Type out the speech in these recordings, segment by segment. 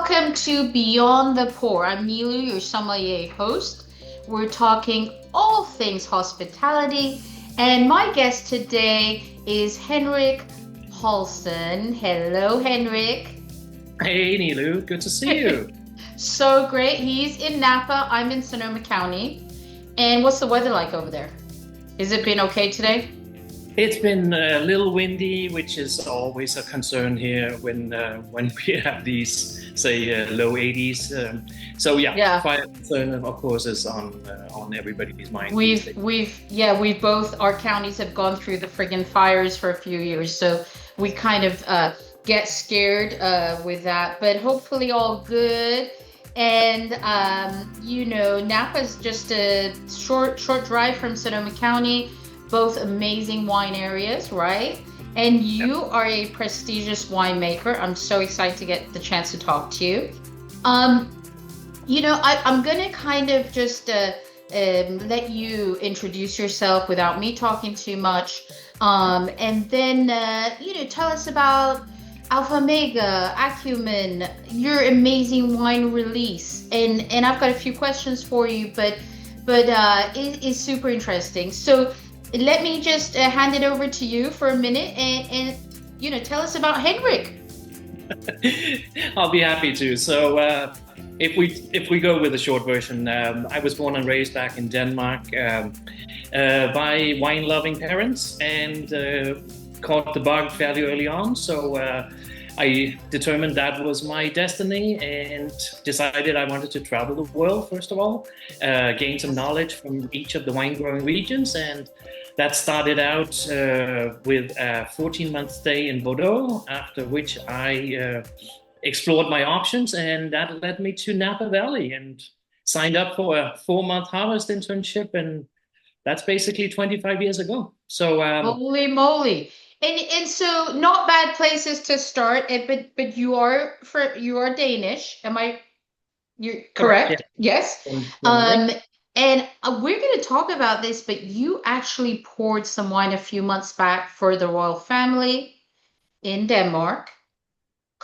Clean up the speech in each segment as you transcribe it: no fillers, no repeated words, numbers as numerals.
Welcome to Beyond the Pour. I'm Nilu, your sommelier host. We're talking all things hospitality, and my guest today is Henrik Poulsen. Hello, Henrik. Hey, Nilu, good to see you. So great. He's in Napa. I'm in Sonoma County. And what's the weather like over there? Has it been okay today? It's been a little windy, which is always a concern here when we have these, say, low 80s. So yeah, Yeah. fire concern, of course, is on everybody's mind these days. We've both, our counties have gone through the friggin' fires for a few years, so we kind of get scared with that, but hopefully all good. And Napa's just a short drive from Sonoma County, both amazing wine areas, right? And Yep. you are a prestigious winemaker. I'm so excited to get the chance to talk to you. Um, I'm gonna kind of just let you introduce yourself without me talking too much, and then tell us about 𝗕𝐿𝐼𝐍, Acumen, your amazing wine release, and I've got a few questions for you, but it is super interesting. So let me just hand it over to you for a minute, and tell us about Henrik. I'll be happy to. So if we go with the short version, I was born and raised back in Denmark by wine-loving parents, and caught the bug fairly early on. So I determined that was my destiny and decided I wanted to travel the world, first of all, gain some knowledge from each of the wine growing regions. And that started out with a 14-month stay in Bordeaux, after which I explored my options, and that led me to Napa Valley and signed up for a 4-month harvest internship. And that's basically 25 years ago. So Holy moly. And so not bad places to start, but you are Danish. You're correct, yeah. correct? Yes. Born and raised. Um, and we're going to talk about this, but you actually poured some wine a few months back for the royal family in Denmark.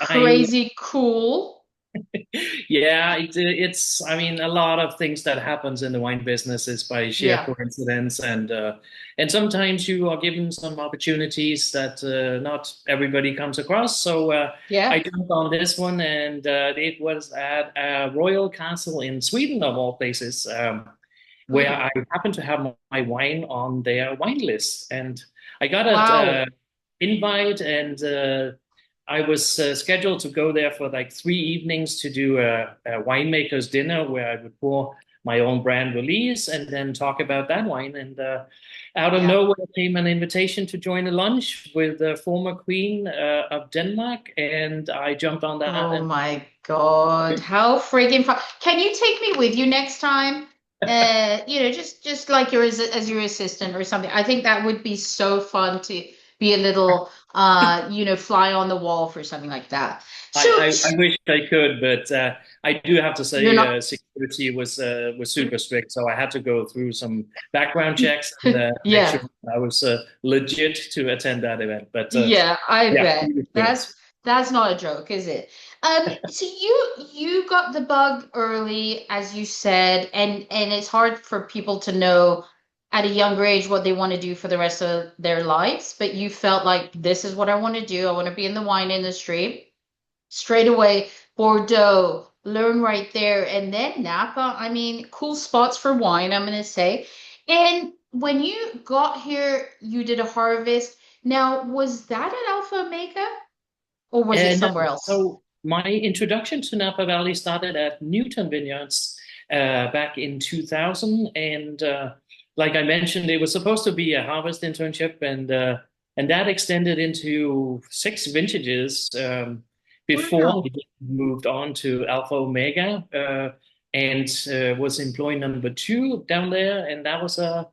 I Crazy cool. Yeah, it's I mean, a lot of things that happens in the wine business is by sheer Yeah. coincidence, and sometimes you are given some opportunities that not everybody comes across. So I Yeah. jumped on this one, and it was at a royal castle in Sweden, of all places, where Ooh. I happened to have my wine on their wine list, and I got a Wow. invite, and I was scheduled to go there for like 3 evenings to do a winemaker's dinner where I would pour my own brand release and then talk about that wine. And out of Yeah. nowhere came an invitation to join a lunch with the former Queen of Denmark, and I jumped on that. Oh And my God. How friggin' fun. Can you take me with you next time? Just like as your assistant or something. I think that would be so fun to be a little fly on the wall for something like that. So I wish I could, but I do have to you're say not, security was super strict, so I had to go through some background checks and make sure yeah. I was legit to attend that event. But Yeah, I yeah, bet. That's not a joke, is it? So you got the bug early, as you said, and it's hard for people to know at a younger age what they want to do for the rest of their lives, but you felt like this is what I want to do. I want to be in the wine industry. Straight away, Bordeaux, learn right there, and then Napa. I mean, cool spots for wine, I'm gonna say. And when you got here, you did a harvest. Now, was that at 𝗕𝐿𝐼𝐍 or was it and somewhere else? so my introduction to Napa Valley started at Newton Vineyards back in 2000, and like I mentioned, it was supposed to be a harvest internship, and that extended into 6 vintages before Wow. I moved on to 𝗕𝐿𝐼𝐍, and was employee number 2 down there, and that was a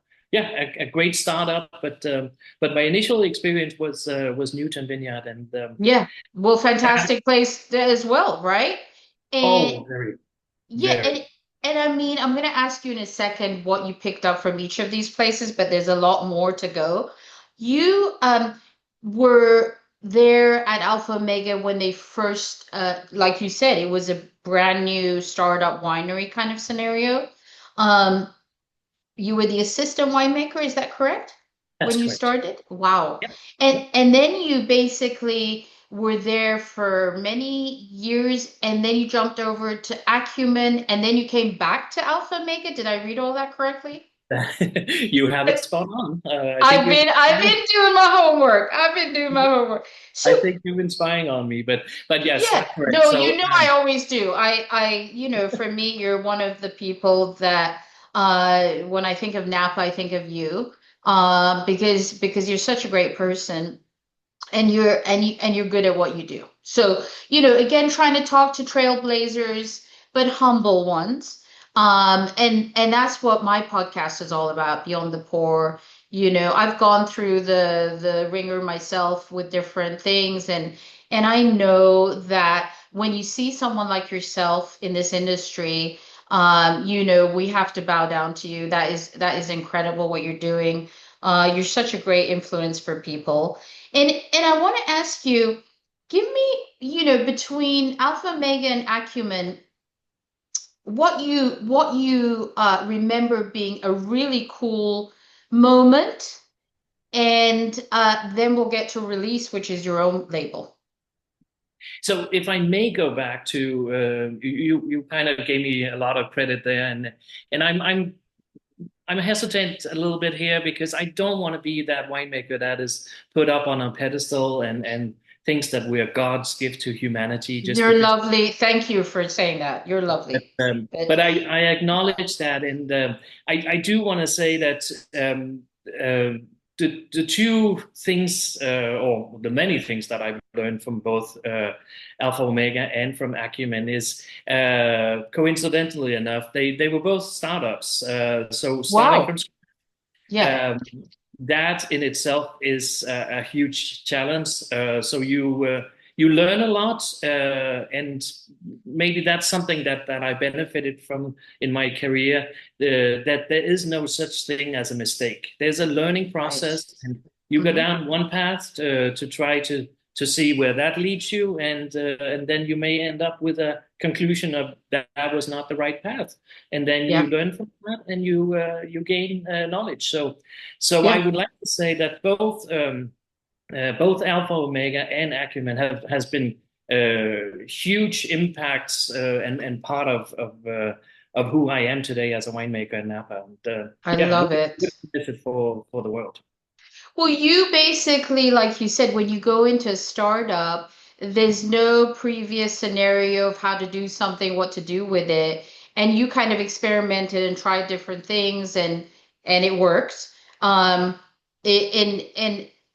great startup. But my initial experience was Newton Vineyard, and Yeah. Well, fantastic place as well, right? And oh, very, yeah, very. and I mean, I'm gonna ask you in a second what you picked up from each of these places, but there's a lot more to go. You were there at 𝗕𝐼𝐍 when they first, like you said, it was a brand new startup winery kind of scenario. Um, you were the assistant winemaker, is that correct? That's When you correct. started? Wow. Yep. And then you basically were there for many years, and then you jumped over to Acumen, and then you came back to 𝗕𝐼𝐍. Did I read all that correctly? You have it spot on. I think you're. I've been doing my homework. I've been doing my homework. I So think you've been spying on me, but yes, yeah, that's correct. no, So I always do. For me, you're one of the people that when I think of Napa, I think of you. Because you're such a great person and you're good at what you do. So, again, trying to talk to trailblazers, but humble ones. And that's what my podcast is all about, Beyond the Pour. I've gone through the ringer myself with different things, and I know that when you see someone like yourself in this industry, we have to bow down to you. That is incredible what you're doing. You're such a great influence for people. And I want to ask you, give me, between 𝗕𝐼𝐍 and Acumen, what you remember being a really cool moment, and then we'll get to Release, which is your own label. so if I may go back to you kind of gave me a lot of credit there, and I'm hesitant a little bit here because I don't want to be that winemaker that is put up on a pedestal and thinks that we are God's gift to humanity just You're because. lovely. Thank you for saying that. You're lovely. But But I acknowledge that, and I do want to say that the two things, or the many things that I've learned from both 𝗕𝐼𝐍 and from Acumen is, coincidentally enough, they were both startups. So starting from wow. Yeah. um, that in itself is a huge challenge. So you learn a lot, and maybe that's something that I benefited from in my career. That there is no such thing as a mistake. There's a learning Right. process, and you go Hmm. down one path to try to see where that leads you, and then you may end up with a conclusion of that was not the right path, and then you Yeah. learn from that, and you gain knowledge. So I Yeah. would like to say that both 𝗕𝐼𝐍 and Acumen has been huge impacts, and part of who I am today as a winemaker in Napa. And I yeah, love good it. benefit for the world. Well, you basically, like you said, when you go into a startup, there's no previous scenario of how to do something, what to do with it. And you kind of experimented and tried different things, and it worked. In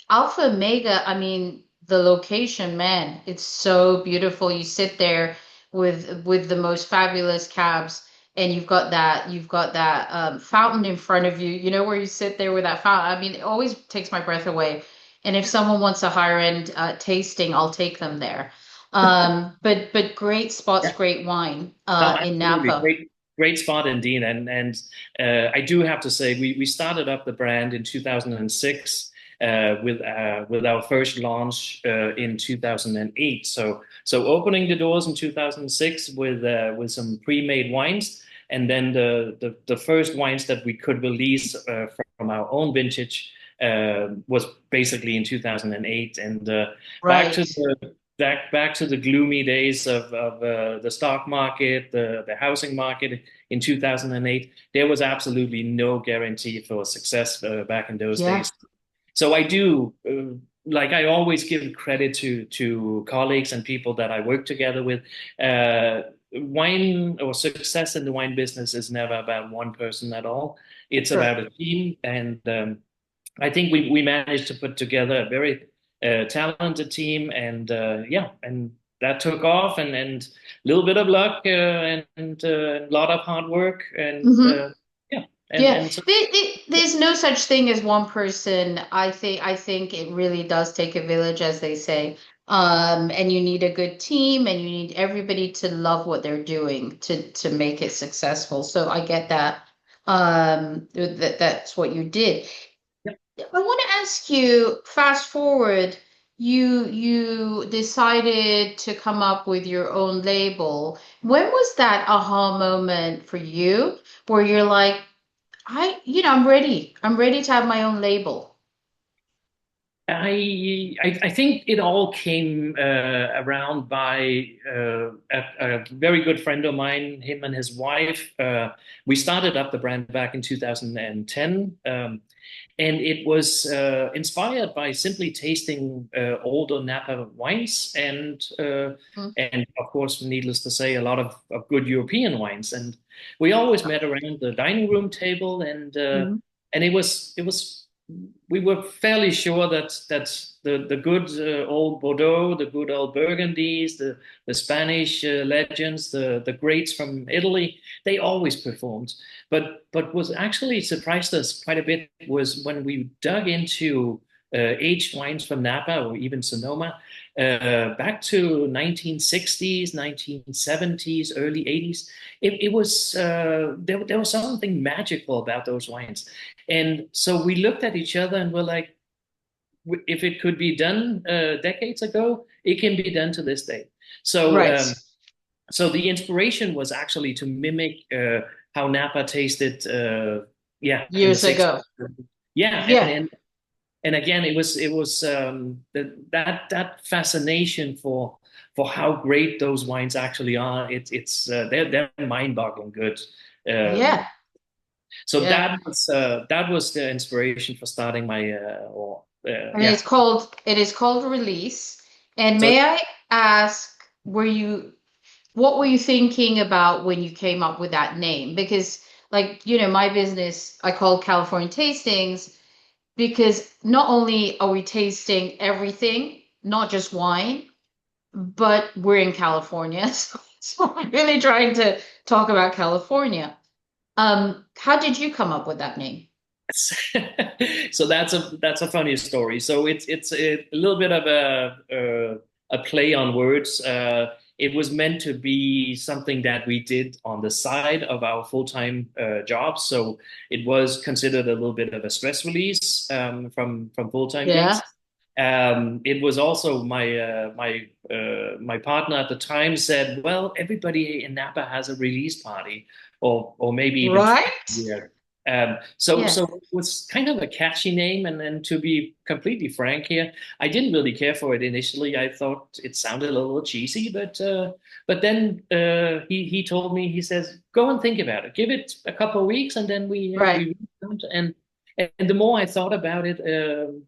𝗕𝐼𝐍, I mean, the location, man, it's so beautiful. You sit there with the most fabulous cabs, and you've got that fountain in front of you, where you sit there with that fountain. I mean, it always takes my breath away. And if someone wants a higher end tasting, I'll take them there. But great spots, Yeah. great wine No, in absolutely. Napa. Great spot indeed. And I do have to say we started up the brand in 2006 with our first launch in 2008. So opening the doors in 2006 with some pre-made wines, and then the first wines that we could release from our own vintage was basically in 2008. And back to Right. the back to the gloomy days of the stock market, the housing market in 2008, there was absolutely no guarantee for success back in those Yeah. days. So I do, like I always give credit to colleagues and people that I work together with. Wine or success in the wine business is never about one person at all. It's Sure. about a team, and I think we managed to put together a very talented team, and yeah, and that took off, and a little bit of luck, and a lot of hard work, and Hmm. yeah, Yeah, and so there's no such thing as one person. I think it really does take a village, as they say. And you need a good team, and you need everybody to love what they're doing to make it successful. So I get that. That's what you did. yeah. I want to ask you, fast forward. you decided to come up with your own label. When was that aha moment for you where you're like, I'm ready. I'm ready to have my own label. I think it all came around by a very good friend of mine, him and his wife. We started up the brand back in 2010, and it was inspired by simply tasting older Napa wines and of course, needless to say, a lot of good European wines. And we always met around the dining room table, Mm-hmm. and it was we were fairly sure that the good old Bordeaux, the good old Burgundies, the Spanish legends, the greats from Italy, they always performed. But what actually surprised us quite a bit was when we dug into aged wines from Napa or even Sonoma back to 1960s, 1970s, early 80s. It was there was something magical about those wines. And so we looked at each other and were like, if it could be done decades ago, it can be done to this day. So, Right. so the inspiration was actually to mimic how Napa tasted, yeah, in the Years 60s. ago. Yeah, Yeah. and again, it was that fascination for how great those wines actually are. It's they're mind-boggling good. Um, Yeah. so Yeah. that was the inspiration for starting my or And yeah. it is called Release. And So may I ask, what were you thinking about when you came up with that name? Because, like, my business, I call California Tastings because not only are we tasting everything, not just wine, but we're in California. So I'm really trying to talk about California. How did you come up with that name? so that's a funny story. So it's a little bit of a play on words. It was meant to be something that we did on the side of our full-time job. So it was considered a little bit of a stress release from full-time Yeah. gigs. It was also my partner at the time said, well, everybody in Napa has a release party, or maybe even twice a Right? year. So Yeah. so it was kind of a catchy name, and to be completely frank here, I didn't really care for it initially. I thought it sounded a little cheesy, but then he told me, he says, go and think about it, give it a couple of weeks, and then Right. we and the more I thought about it,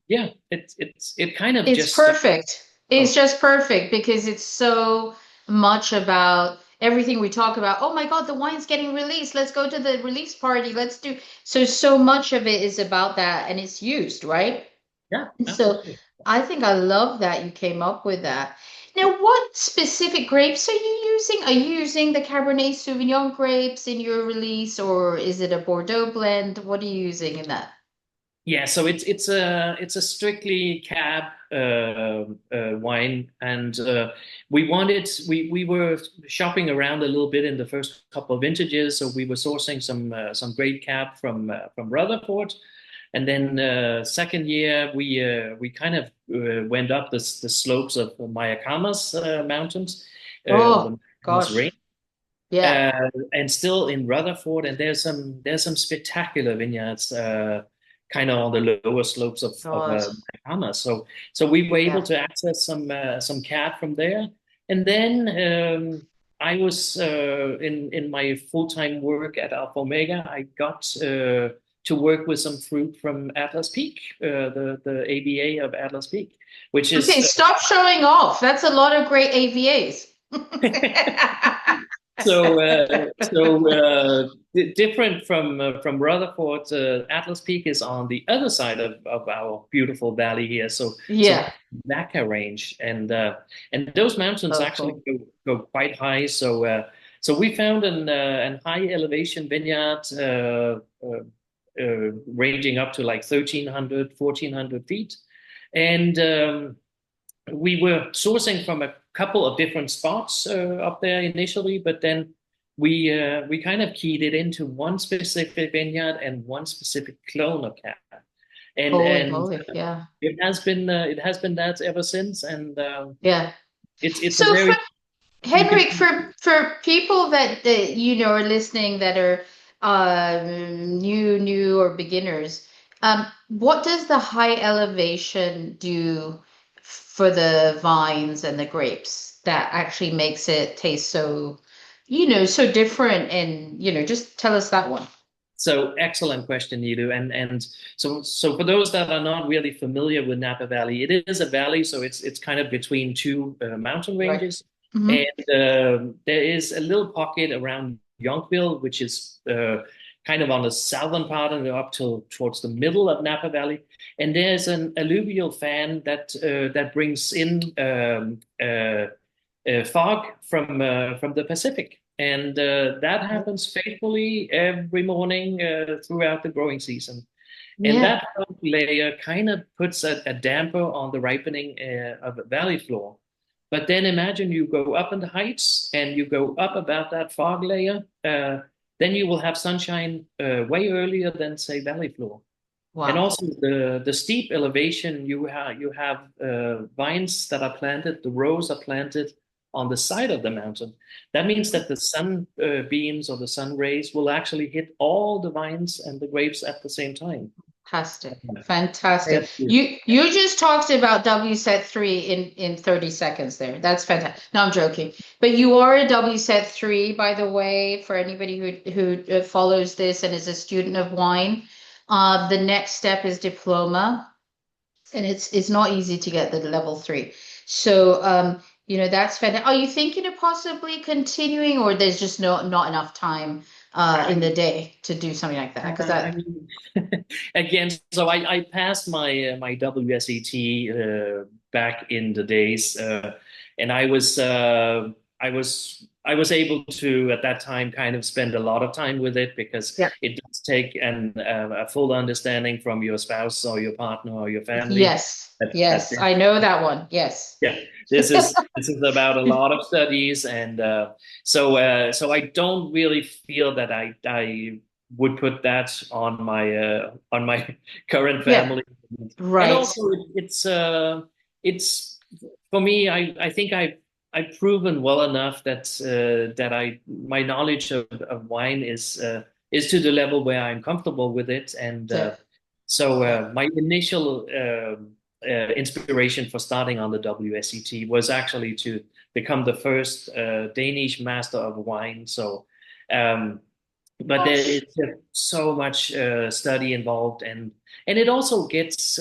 yeah, it kind of It's just stuck. perfect. It's just perfect because it's so much about everything we talk about. Oh my God, the wine's getting released. Let's go to the release party. Let's do. So much of it is about that and it's used, right? Yeah, So absolutely. I think I love that you came up with that. Now, what specific grapes are you using? Are you using the Cabernet Sauvignon grapes in your release, or is it a Bordeaux blend? What are you using in that? Yeah, so it's a strictly cab wine, and we were shopping around a little bit in the first couple of vintages, so we were sourcing some great cab from Rutherford, and then second year we kind of went up the slopes of Mayacamas mountains, Oh, the Mayacamas gosh. range, Yeah. and still in Rutherford, and there's some spectacular vineyards, kind of on the lower slopes of God. Atacama. So we were able Yeah. to access some cab from there, and then I was in my full-time work at Alpha Omega. I got to work with some fruit from Atlas Peak, the AVA of Atlas Peak, which Okay, is stop showing off. That's a lot of great AVAs. Different from Rutherford. Atlas Peak is on the other side of our beautiful valley here. So Yeah. Napa range, and those mountains So actually cool. go quite high. So we found an high elevation vineyard ranging up to like 1,300, 1,400 feet, and we were sourcing from a couple of different spots up there initially, but then we kind of keyed it into one specific vineyard and one specific clone of Cab. and Holy, yeah. it has been that ever since, and Yeah. it's a So for very Henrik, interesting. for people that are listening that are new or beginners, what does the high elevation do for the vines and the grapes that actually makes it taste so, so different? And just tell us that one. So excellent question, Nilu. And so for those that are not really familiar with Napa Valley, it is a valley, so it's kind of between two mountain Right. ranges, Hmm. and there is a little pocket around Yonkville, which is kind of on the southern part and up to towards the middle of Napa Valley, and there's an alluvial fan that brings in fog from the Pacific, and that happens faithfully every morning throughout the growing season. And Yeah. that fog layer kind of puts a damper on the ripening of the valley floor. But then imagine you go up in the heights and you go up about that fog layer, then you will have sunshine way earlier than say valley floor. And Wow. also the steep elevation, you have vines that are planted, the rows are planted on the side of the mountain. That means that the sun beams or the sun rays will actually hit all the vines and the grapes at the same time. Fantastic. Fantastic. Thank you. You just talked about WSET3 in 30 seconds there. That's fantastic. No, I'm joking. But you are a WSET3, by the way, for anybody who follows this and is a student of wine. The next step is diploma, and it's not easy to get the level 3. So that's fantastic. Are you thinking of possibly continuing, or there's just not enough time in the day to do something like that? Because I mean, again, so I passed my WSET back in the days, and I was able to at that time kind of spend a lot of time with it because yeah. it does take a full understanding from your spouse or your partner or your family. Yes, That yes, I know that one. Yes. yeah, this is about a lot of studies, and so I don't really feel that I would put that on my current Yeah, family, and right. also it's for me. I think I've proven well enough that I my knowledge of wine is to the level where I'm comfortable with it, and So, so yeah. my initial inspiration for starting on the WSET was actually to become the first Danish master of wine. So, but there is just so much study involved, and it also gets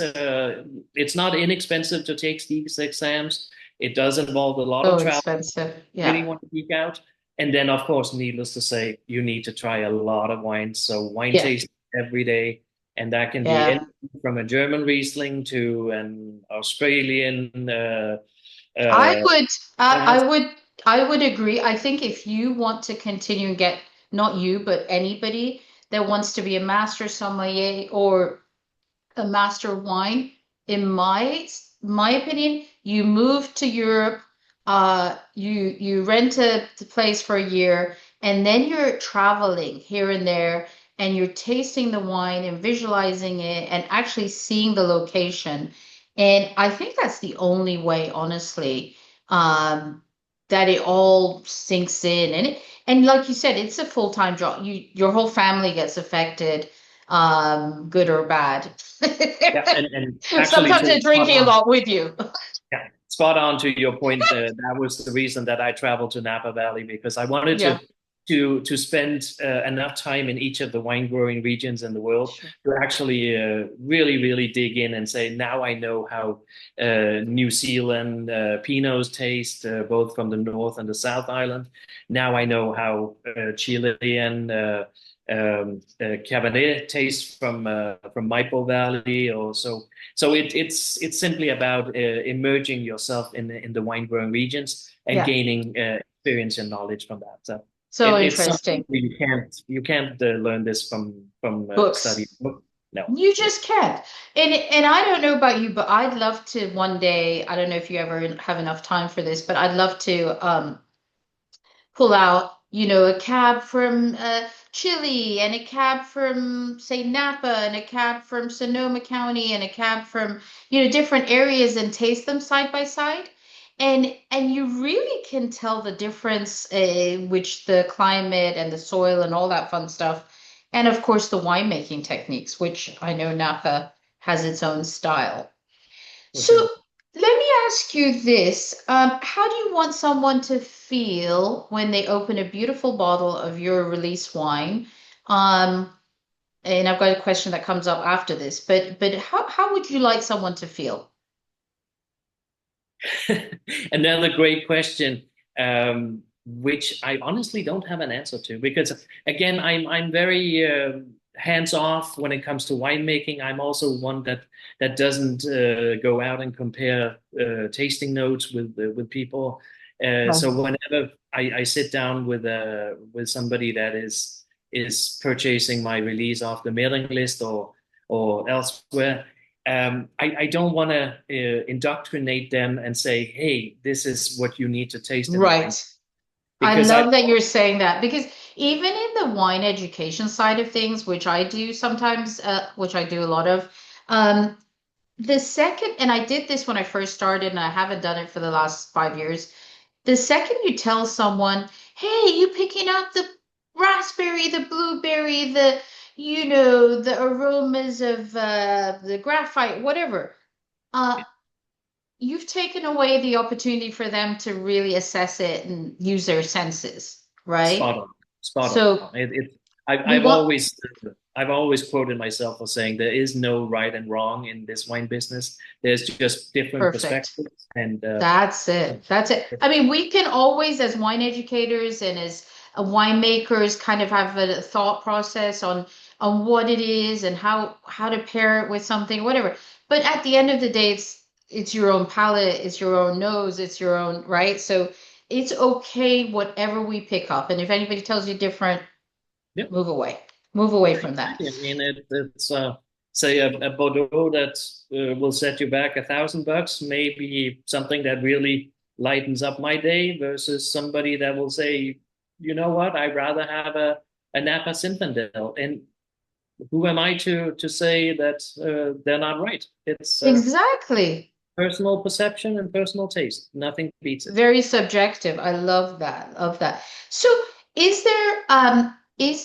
it's not inexpensive to take these exams. It does involve a lot So of travel. expensive. Really Yeah. want to geek out, and then of course, needless to say, you need to try a lot of wines. So wine Yeah. tasting every day, and that can be Yeah. anything from a German Riesling to an Australian. I Uh, would, I glass. would, I would agree. I think if you want to continue and get, not you, but anybody that wants to be a master sommelier or a master wine, in my opinion, you move to Europe, you rent a place for a year, and then you're traveling here and there, and you're tasting the wine and visualizing it and actually seeing the location. And I think that's the only way, honestly, um, that it all sinks in. And like you said, it's a full-time job. Your whole family gets affected, good or bad. Yeah, and actually, Sometimes they're to spot drinking a on. lot with you. Yeah, spot on to your point. That was the reason that I traveled to Napa Valley because I wanted Yeah, to spend enough time in each of the wine growing regions in the world sure. to actually really dig in and say now I know how New Zealand Pinots taste both from the North and the South Island. Now I know how Chilean Cabernet tastes from Maipo Valley or so. So it's simply about immersing yourself in the wine growing regions and Yeah, gaining experience and knowledge from that. So so it's something interesting. you can't learn this from study. Books. No. You just can't. And I don't know about you, but I'd love to one day, I don't know if you ever have enough time for this, but I'd love to pull out, a cab from Chile and a cab from, say, Napa and a cab from Sonoma County and a cab from, different areas and taste them side by side. And you really can tell the difference, which the climate and the soil and all that fun stuff. And of course, the winemaking techniques, which I know Napa has its own style. So Okay. let me ask you this. How do you want someone to feel when they open a beautiful bottle of your release wine? Um, and I've got a question that comes up after this, but how would you like someone to feel? Another great question, which I honestly don't have an answer to because again, I'm very hands off when it comes to winemaking. I'm also one that doesn't go out and compare tasting notes with people. So Right. whenever I sit down with somebody that is purchasing my release off the mailing list or elsewhere. I don't want to indoctrinate them and say, hey, this is what you need to taste in wine. Right. I Because I, love that you're saying that because even in the wine education side of things, which I do sometimes, which I do a lot of, um, the second, and I did this when I first started, and I haven't done it for the last 5 years. The second you tell someone, hey, you picking out the raspberry, the blueberry, the aromas of the graphite, whatever, uh, you've taken away the opportunity for them to really assess it and use their senses, right? spot on, spot So on. I've, we I've want always, I've always quoted myself for saying there is no right and wrong in this wine business. There's just different perfect. perspectives, and That's it. That's it. I mean, we can always, as wine educators and as winemakers, kind of have a thought process on what it is and how to pair it with something, whatever. But at the end of the day, it's your own palate, it's your own nose, it's your own, right? So it's okay, whatever we pick up. And if anybody tells you different, yeah. move away. Move away from that. I mean, it's say a Bordeaux that will set you back $1,000, maybe something that really lightens up my day versus somebody that will say, you know what, I'd rather have a Napa Zinfandel. And who am I to say that they're not right? It's Exactly. personal perception and personal taste. Nothing beats it. Very subjective. I love that. Love that. So is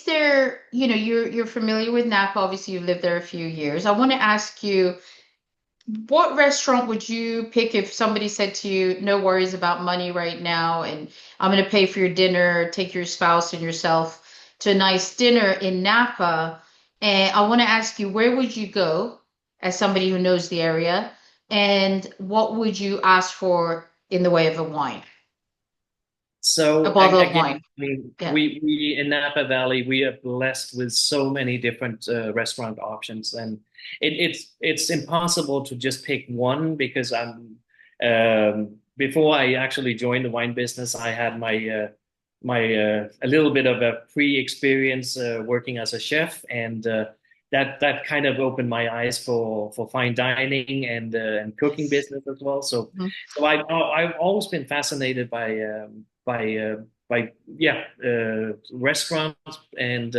there, you're familiar with Napa, obviously you've lived there a few years. I want to ask you, what restaurant would you pick if somebody said to you, no worries about money right now, and I'm going to pay for your dinner, take your spouse and yourself to a nice dinner in Napa? And I want to ask you, where would you go as somebody who knows the area? And what would you ask for in the way of a wine? A So bottle of again, wine. I mean, Yeah. we in Napa Valley, we are blessed with so many different restaurant options, and it's impossible to just pick one because before I actually joined the wine business, I had my a little bit of a pre-experience working as a chef, and that kind of opened my eyes for fine dining and cooking business as well. Mhm. So I've always been fascinated by yeah restaurants and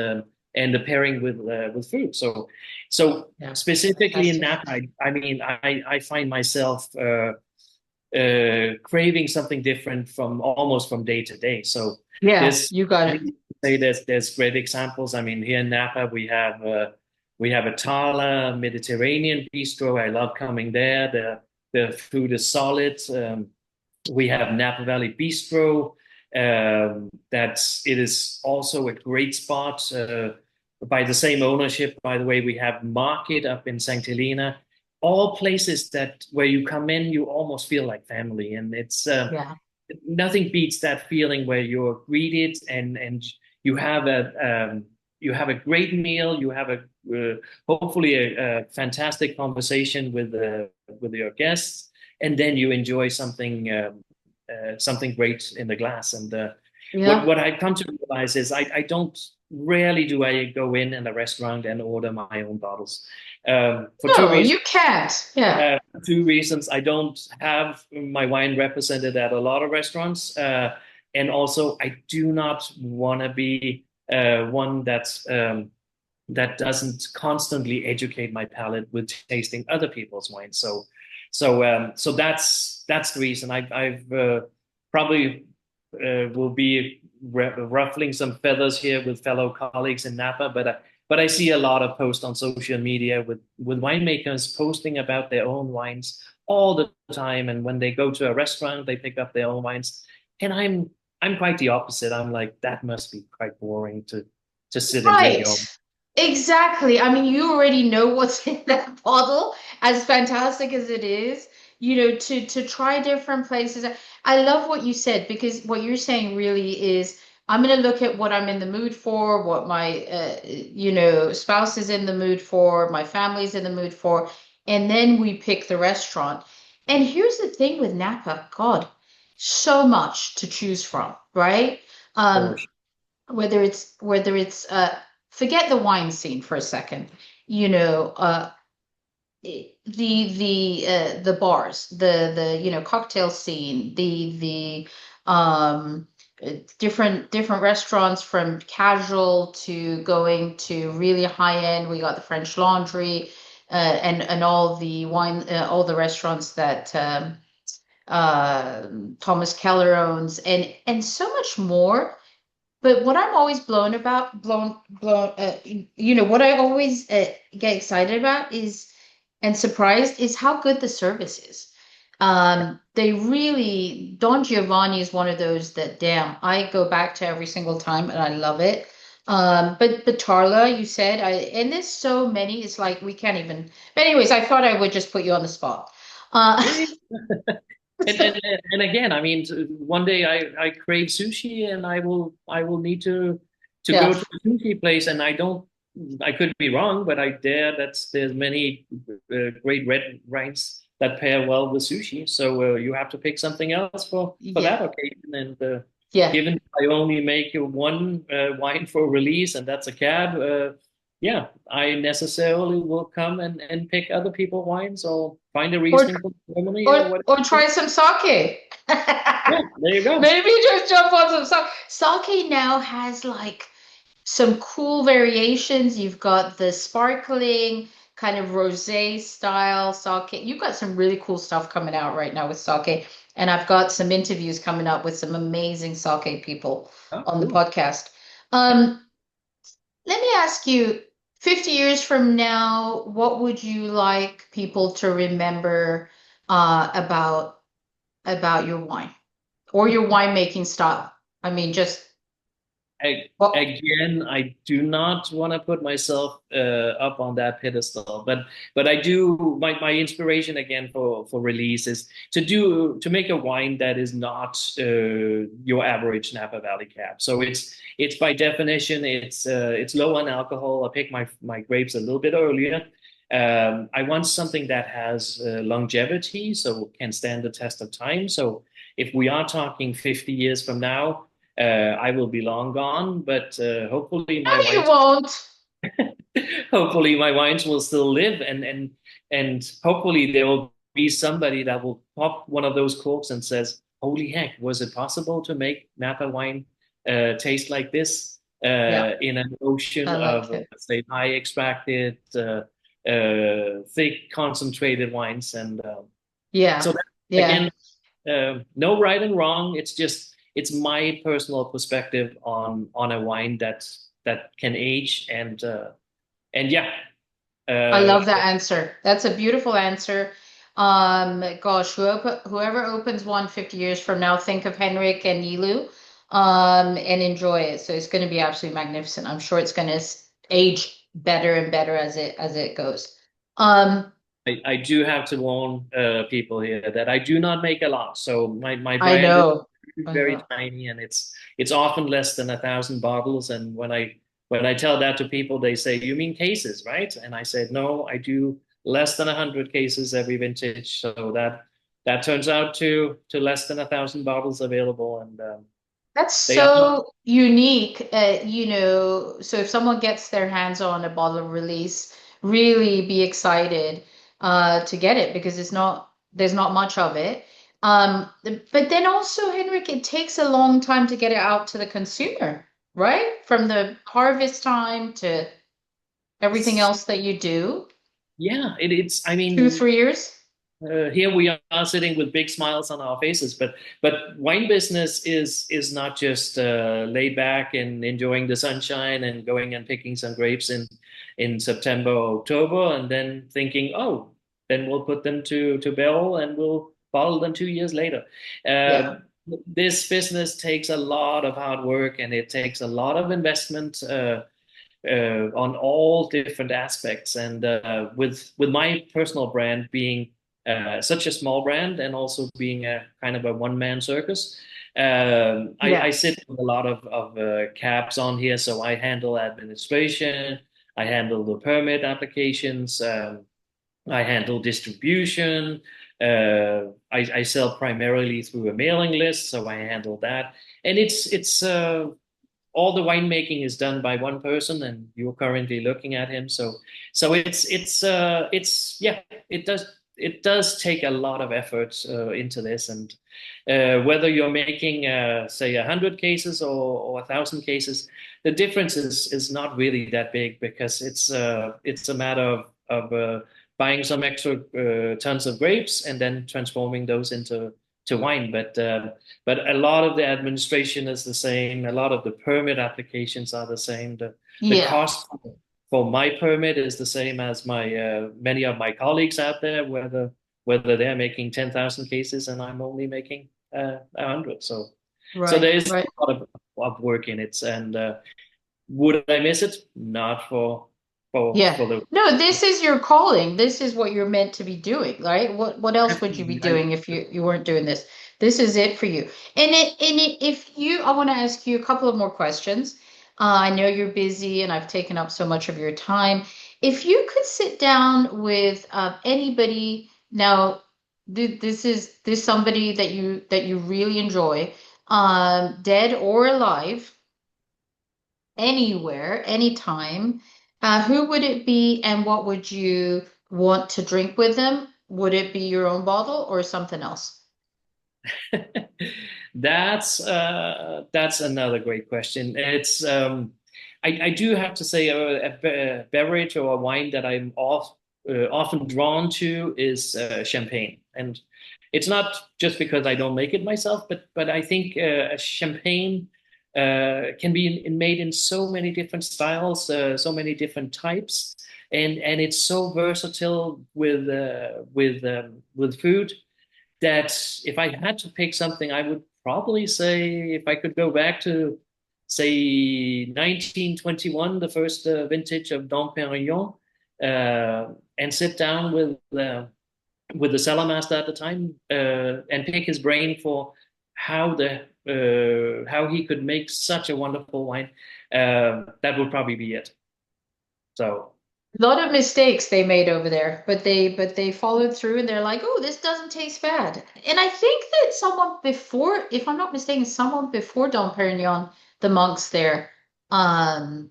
the pairing with food. So Yeah. specifically in Fantastic. Napa, I mean I find myself craving something different from almost from day to day. So Yeah, there's you got I it. can say there's great examples. I mean here in Napa we have a 𝗕𝗲 Mediterranean bistro. I love coming there. The food is solid. We have Napa Valley Bistro. It is also a great spot by the same ownership. By the way, we have Market up in St. Helena. All places that where you come in, you almost feel like family, and it's Yeah. nothing beats that feeling where you're greeted and you have a great meal. You have a hopefully a fantastic conversation with your guests, and then you enjoy something great in the glass. And Yeah. what I've come to realize is I don't rarely do I go in a restaurant and order my own bottles for two No, reasons. you can't. Yeah. Two reasons. I don't have my wine represented at a lot of restaurants, and also I do not want to be one that doesn't constantly educate my palate with tasting other people's wines. So that's the reason I've probably will be ruffling some feathers here with fellow colleagues in Napa, but I see a lot of posts on social media with winemakers posting about their own wines all the time, and when they go to a restaurant, they pick up their own wines, and I'm quite the opposite. I'm like, that must be quite boring to sit and drink Right. your own. Exactly. I mean, you already know what's in that bottle, as fantastic as it is, to try different places. I love what you said, because what you're saying really is I'm going to look at what I'm in the mood for, what my spouse is in the mood for, my family's in the mood for, and then we pick the restaurant. And here's the thing with Napa, God, so much to choose from, right? For Um, whether it's forget the wine scene for a second, you know, the bars, the cocktail scene, the different restaurants, from casual to going to really high end. We got the French Laundry, and all the wine, all the restaurants that Thomas Keller owns, and so much more. But what I'm always what I always get excited about is, and surprised, is how good the service is. They really, Don Giovanni is one of those that, damn, I go back to every single time and I love it. But 𝗕𝗲, you said, and there's so many, it's like we can't even. But anyways, I thought I would just put you on the spot. Uh, And again, I mean, one day I crave sushi, and I will need to yeah, go to a sushi place, and I could be wrong, but I dare there's many great red wines that pair well with sushi. So you have to pick something else for yeah, that occasion. And yeah. given I only make one wine for release, and that's a cab, yeah, I necessarily will come and pick other people's wines or find a Or Riesling from Germany or or whatever. try some sake. Yeah, there you go. Maybe just jump on some sake. Sake now has like some cool variations. You've got the sparkling kind of rosé style sake. You've got some really cool stuff coming out right now with sake. And I've got some interviews coming up with some amazing sake people Oh, on the cool. podcast. Yeah. Let me ask you, 50 years from now, what would you like people to remember about your wine or your winemaking style? I mean, just what? Again, I do not want to put myself up on that pedestal, but I do. My inspiration again for release is to make a wine that is not your average Napa Valley cab. So it's by definition it's low on alcohol. I pick my grapes a little bit earlier. I want something that has longevity, so can stand the test of time. So if we are talking 50 years from now, I will be long gone, but No, you won't. hopefully my wines will still live, and hopefully there will be somebody that will pop one of those corks and says, "Holy heck, was it possible to make Napa wine taste like this Yeah, in an ocean I like of, it. let's say, high extracted, thick concentrated wines?" And Yeah, so that, yeah. again, no right and wrong. It's my personal perspective on a wine that can age, and yeah, I uh, love that answer. That's a beautiful answer. Gosh, whoever opens one 50 years from now, think of Henrik and Nilu, and enjoy it. So it's going to be absolutely magnificent. I'm sure it's going to age better and better as it goes. Um, I do have to warn people here that I do not make a lot. So my I brand is know. I very know. tiny, and it's often less than 1,000 bottles. And when I tell that to people, they say, "You mean cases, right?" And I said, "No, I do less than 100 cases every vintage." So that turns out to less than 1,000 bottles available, and That's they are. so unique. So if someone gets their hands on a bottle of release, really be excited to get it, because there's not much of it. But then also, Henrik, it takes a long time to get it out to the consumer. right? From the harvest time to everything else that you do. Yeah, it's, I Two, mean, 3 years. here we are sitting with big smiles on our faces, but wine business is not just laid back and enjoying the sunshine and going and picking some grapes in September or October and then thinking, oh, then we'll put them to barrel and we'll bottle them 2 years later. Yeah. This business takes a lot of hard work and it takes a lot of investment. On all different aspects. And with my personal brand being such a small brand and also being a kind of a one-man circus, I Yeah. sit with a lot of caps on here. So I handle administration, I handle the permit applications, I handle distribution. I sell primarily through a mailing list, so I handle that. And it's all the winemaking is done by one person, and you're currently looking at him. So it's yeah, it does take a lot of effort into this, and whether you're making say 100 cases or 1,000 cases, the difference is not really that big because it's a matter of buying some extra tons of grapes and then transforming those into wine. But a lot of the administration is the same. A lot of the permit applications are the same. The Yeah. cost for my permit is the same as my many of my colleagues out there, whether they're making 10,000 cases and I'm only making 100. So there Right. is Right. a lot of work in it. And would I miss it? Not Yeah. for the No, this is your calling. This is what you're meant to be doing, right? What else would you be definitely. I doing if you weren't doing this? This is it for you. If you, I want to ask you a couple of more questions. I know you're busy and I've taken up so much of your time. If you could sit down with anybody now, this somebody that you really enjoy, dead or alive, anywhere, anytime, who would it be and what would you want to drink with them? Would it be your own bottle or something else? That's another great question. I do have to say a beverage or a wine that I'm often drawn to is champagne, and it's not just because I don't make it myself, but I think a champagne can be made in so many different styles, so many different types, and it's so versatile with food that if I had to pick something, I would probably say if I could go back to, say, 1921, the first vintage of 𝐕𝐻𝐼𝐍, and sit down with the cellar master at the time and pick his brain for how he could make such a wonderful wine. That would probably be it. So. A lot of mistakes they made over there, but they followed through and they're like, oh, this doesn't taste bad. And I think that someone before, if I'm not mistaken, someone before Dom Perignon, the monks there, um,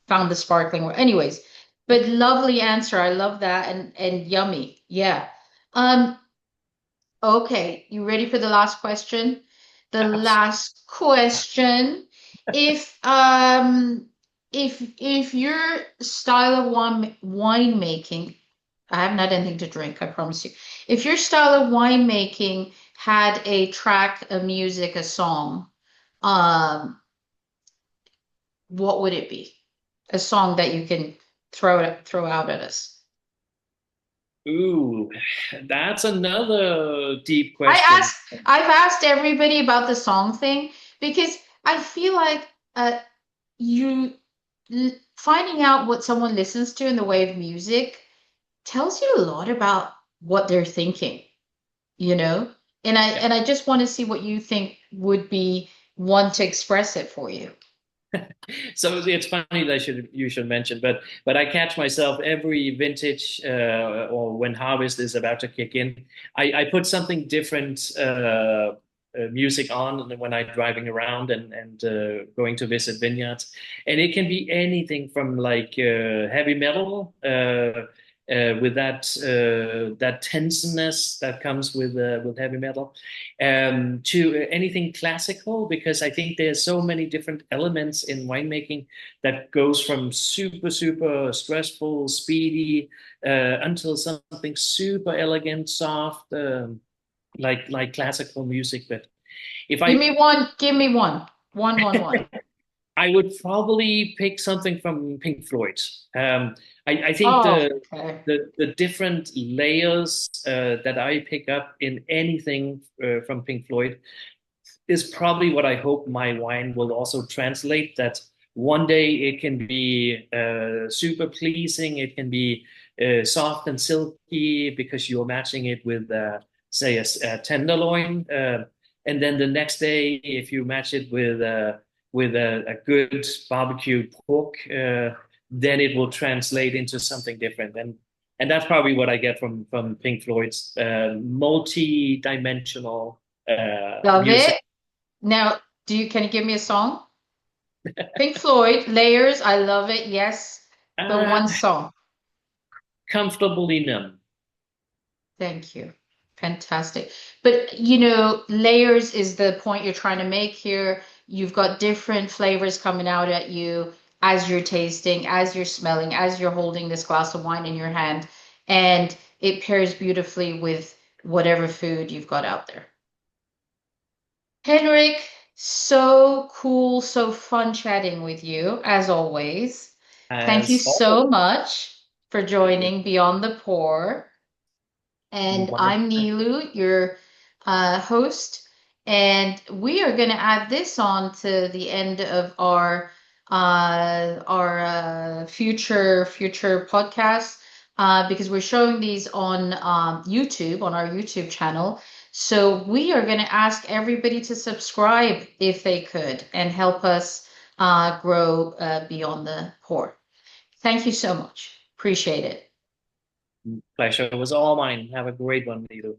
found the sparkling water. Anyways, but lovely answer. I love that and yummy. Yeah. Um, okay, you ready for the last question? The last question. If if your style of winemaking, I haven't had anything to drink, I promise you. If your style of winemaking had a track, a music, a song, um, what would it be? A song that you can throw out at us. Ooh, that's another deep I question. asked, I've asked everybody about the song thing because I feel like you finding out what someone listens to in the way of music tells you a lot about what they're thinking, you know? Yeah. And I just want to see what you think would be one to express it for you. So it's funny that you should mention, but I catch myself every vintage or when harvest is about to kick in, I put something different music on when I'm driving around and going to visit vineyards, and it can be anything from like heavy metal with that tenseness that comes with heavy metal, to anything classical, because I think there's so many different elements in winemaking that goes from super stressful, speedy, until something super elegant, soft, like classical music. But if Give I me one. Give me one. One. I would probably pick something from Pink Floyd. I think Oh, okay. the different layers that I pick up in anything from Pink Floyd is probably what I hope my wine will also translate. That one day it can be super pleasing, it can be soft and silky because you're matching it with, say, a tenderloin, and then the next day, if you match it with a good barbecued pork, then it will translate into something different. And that's probably what I get from Pink Floyd's multi-dimensional Love music. it. Now, can you give me a song? Pink Floyd, Layers. I love it. Yes, but Uh, one song. Comfortably numb. Thank you. Fantastic. But layers is the point you're trying to make here. You've got different flavors coming out at you as you're tasting, as you're smelling, as you're holding this glass of wine in your hand, and it pairs beautifully with whatever food you've got out there. Henrik, so cool, so fun chatting with you, as always. Thank you As so always. much for joining Beyond the Pour. And I'm Wonderful. Nilu, your host, and we are going to add this on to the end of our future podcasts because we're showing these on YouTube on our YouTube channel. So we are going to ask everybody to subscribe if they could and help us grow beyond the pour. Thank you so much. Appreciate it. Pleasure was all mine. Have a great one, Nilu.